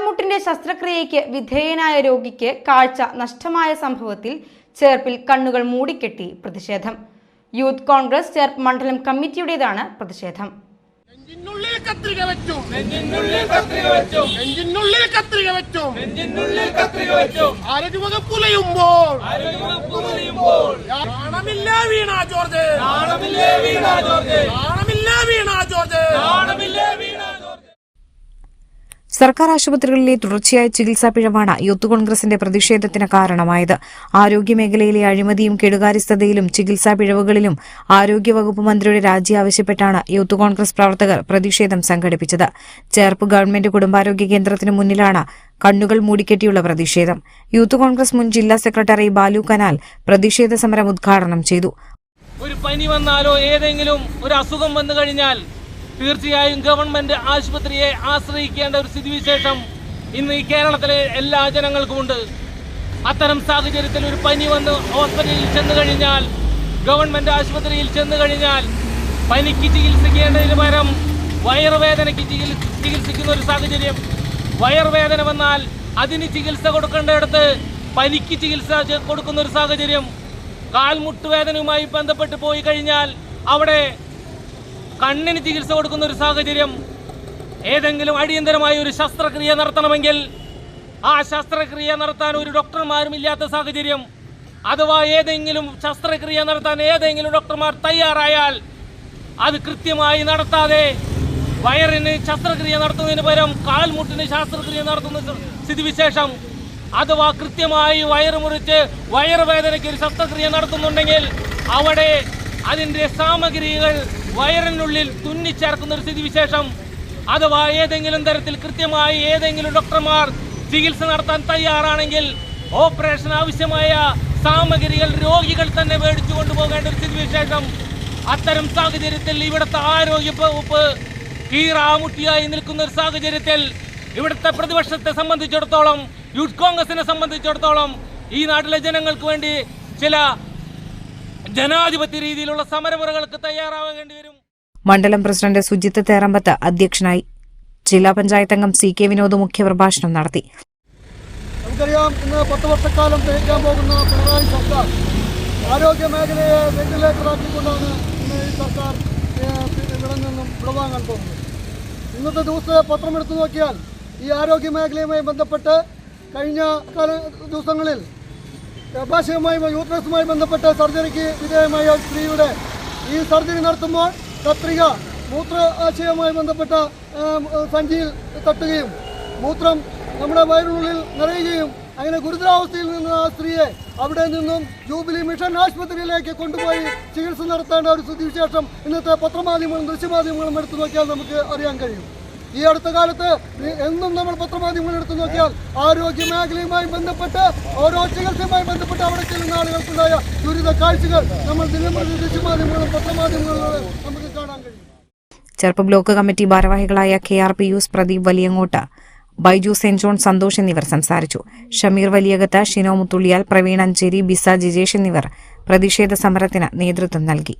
കാൽമുട്ടിന്റെ ശസ്ത്രക്രിയയ്ക്ക് വിധേയനായ രോഗിക്ക് കാഴ്ച നഷ്ടമായ സംഭവത്തിൽ ചേർപ്പിൽ കണ്ണുകൾ മൂടിക്കെട്ടി പ്രതിഷേധം. യൂത്ത് കോൺഗ്രസ് ചേർപ്പ് മണ്ഡലം കമ്മിറ്റിയുടേതാണ് പ്രതിഷേധം. സർക്കാർ ആശുപത്രികളിലെ തുടർച്ചയായ ചികിത്സാ പിഴവാണ് യൂത്ത് കോൺഗ്രസിന്റെ പ്രതിഷേധത്തിന് കാരണമായത്. ആരോഗ്യമേഖലയിലെ അഴിമതിയും കെടുകാര്യസ്ഥതയിലും ചികിത്സാ പിഴവുകളിലും ആരോഗ്യവകുപ്പ് മന്ത്രിയുടെ രാജി ആവശ്യപ്പെട്ടാണ് യൂത്ത് കോൺഗ്രസ് പ്രവർത്തകർ പ്രതിഷേധം സംഘടിപ്പിച്ചത്. ചേർപ്പ് ഗവൺമെന്റ് കുടുംബാരോഗ്യ കേന്ദ്രത്തിന് മുന്നിലാണ് കണ്ണുകൾ മൂടിക്കെട്ടിയുള്ള പ്രതിഷേധം. യൂത്ത് കോൺഗ്രസ് മുൻ ജില്ലാ സെക്രട്ടറി ബാലു കനാൽ പ്രതിഷേധ സമരം ഉദ്ഘാടനം ചെയ്തു. ഒരു പനി വന്നാലോ ഏതെങ്കിലും ഒരു അസുഖം വന്നു കഴിഞ്ഞാൽ തീർച്ചയായും ഗവൺമെന്റ് ആശുപത്രിയെ ആശ്രയിക്കേണ്ട ഒരു സ്ഥിതിവിശേഷം ഇന്ന് ഈ കേരളത്തിലെ എല്ലാ ജനങ്ങൾക്കുമുണ്ട്. അത്തരം സാഹചര്യത്തിൽ ഒരു പനി വന്ന് ഹോസ്പിറ്റലിൽ ചെന്നു കഴിഞ്ഞാൽ, ഗവൺമെന്റ് ആശുപത്രിയിൽ ചെന്നു കഴിഞ്ഞാൽ പനിക്ക് ചികിത്സിക്കേണ്ടതിന് പകരം വയറുവേദനയ്ക്ക് ചികിത്സിക്കുന്ന ഒരു സാഹചര്യം. വയറുവേദന വന്നാൽ അതിന് ചികിത്സ കൊടുക്കേണ്ടയിടത്ത് പനിക്ക് ചികിത്സ കൊടുക്കുന്ന ഒരു സാഹചര്യം. കാൽമുട്ടുവേദനയുമായി ബന്ധപ്പെട്ട് പോയി കഴിഞ്ഞാൽ അവിടെ കണ്ണിന് ചികിത്സ കൊടുക്കുന്ന ഒരു സാഹചര്യം. ഏതെങ്കിലും അടിയന്തരമായ ഒരു ശസ്ത്രക്രിയ നടത്തണമെങ്കിൽ ആ ശസ്ത്രക്രിയ നടത്താൻ ഒരു ഡോക്ടർമാരും ഇല്ലാത്ത സാഹചര്യം. അഥവാ ഏതെങ്കിലും ശസ്ത്രക്രിയ നടത്താൻ ഏതെങ്കിലും ഡോക്ടർമാർ തയ്യാറായാൽ അത് കൃത്യമായി നടത്താതെ വയറിന് ശസ്ത്രക്രിയ നടത്തുന്നതിന് പകരം കാൽമുട്ടിന് ശസ്ത്രക്രിയ നടത്തുന്ന സ്ഥിതിവിശേഷം. അഥവാ കൃത്യമായി വയറ് മുറിച്ച് വയറുവേദനയ്ക്ക് ഒരു ശസ്ത്രക്രിയ നടത്തുന്നുണ്ടെങ്കിൽ അവിടെ അതിൻ്റെ സാമഗ്രികൾ വയറിനുള്ളിൽ തുന്നിച്ചേർക്കുന്ന ഒരു സ്ഥിതിവിശേഷം. അഥവാ ഏതെങ്കിലും തരത്തിൽ കൃത്യമായി ഏതെങ്കിലും ഡോക്ടർമാർ ചികിത്സ നടത്താൻ തയ്യാറാണെങ്കിൽ ഓപ്പറേഷൻ ആവശ്യമായ സാമഗ്രികൾ രോഗികൾ തന്നെ മേടിച്ചു കൊണ്ടുപോകേണ്ട ഒരു സ്ഥിതിവിശേഷം. അത്തരം സാഹചര്യത്തിൽ ഇവിടുത്തെ ആരോഗ്യ വകുപ്പ് കീറാമുട്ടിയായി നിൽക്കുന്ന ഒരു സാഹചര്യത്തിൽ ഇവിടുത്തെ പ്രതിപക്ഷത്തെ സംബന്ധിച്ചിടത്തോളം, യൂത്ത് കോൺഗ്രസിനെ സംബന്ധിച്ചിടത്തോളം ഈ നാട്ടിലെ ജനങ്ങൾക്ക് വേണ്ടി ചില ജനാധിപത്യ രീതിയിലുള്ള സമരമുറകൾക്ക് തയ്യാറാവേണ്ടി വരും. മണ്ഡലം പ്രസിഡന്റ് സുജിത്ത് തേറമ്പത്ത് അധ്യക്ഷനായി. ജില്ലാ പഞ്ചായത്ത് അംഗം സി കെ വിനോദ് മുഖ്യപ്രഭാഷണം നടത്തി. നമുക്കറിയാം, ഇന്ന് 10 വർഷക്കാലം തികയ്ക്കാൻ പോകുന്ന പിണറായി സർക്കാർ ആരോഗ്യ മേഖലയെ വെന്റിലേറ്ററാക്കിക്കൊണ്ടാണ് ഇന്ന് ഈ സർക്കാർ ഇവിടെ നിന്നും വിടവാങ്ങാൻ പോകുന്നത്. ഇന്നത്തെ ദിവസത്തെ പത്രമെടുത്തു നോക്കിയാൽ ഈ ആരോഗ്യ മേഖലയുമായി ബന്ധപ്പെട്ട് കഴിഞ്ഞ ദിവസങ്ങളിൽ ഗർഭാശയവുമായി യൂട്രസുമായി ബന്ധപ്പെട്ട സർജറിക്ക് വിധേയമായ സ്ത്രീയുടെ ഈ സർജറി നടത്തുമ്പോൾ കത്രിക മൂത്രാശയവുമായി ബന്ധപ്പെട്ട സഞ്ചിയിൽ തട്ടുകയും മൂത്രം നമ്മുടെ വയറിനുള്ളിൽ നിറയുകയും അങ്ങനെ ഗുരുതരാവസ്ഥയിൽ നിന്ന് ആ സ്ത്രീയെ അവിടെ നിന്നും ജൂബിലി മിഷൻ ആശുപത്രിയിലേക്ക് കൊണ്ടുപോയി ചികിത്സ നടത്തേണ്ട ഒരു സ്ഥിതിവിശേഷം ഇന്നത്തെ പത്രമാധ്യമങ്ങളും ദൃശ്യമാധ്യമങ്ങളും എടുത്തു നോക്കിയാൽ നമുക്ക് അറിയാൻ കഴിയും. ഈ അടുത്ത കാലത്ത് എന്നും നമ്മൾ പത്രമാധ്യമങ്ങൾ എടുത്തു നോക്കിയാൽ ആരോഗ്യ മേഖലയുമായി ബന്ധപ്പെട്ട് ഓരോ ചികിത്സയുമായി ബന്ധപ്പെട്ട് അവിടെ ചെല്ലുന്ന ആളുകൾക്കുണ്ടായ ദുരിത കാഴ്ചകൾ നമ്മൾ ദൃശ്യമാധ്യമങ്ങളും പത്രമാധ്യമങ്ങളിലൂടെ നമുക്ക് കാണാൻ കഴിയും. ചേർപ്പ് ബ്ലോക്ക് കമ്മിറ്റി ഭാരവാഹികളായ KR Pius, Pradeep Valiyangott, Baiju Saint John, Santhosh എന്നിവർ സംസാരിച്ചു. ഷമീർ വലിയകത്ത്, ഷിനോ മുത്തുള്ളിയാൽ, പ്രവീൺ അഞ്ചേരി, ബിസ ജിജേഷ് എന്നിവർ പ്രതിഷേധ സമരത്തിന് നേതൃത്വം നൽകി.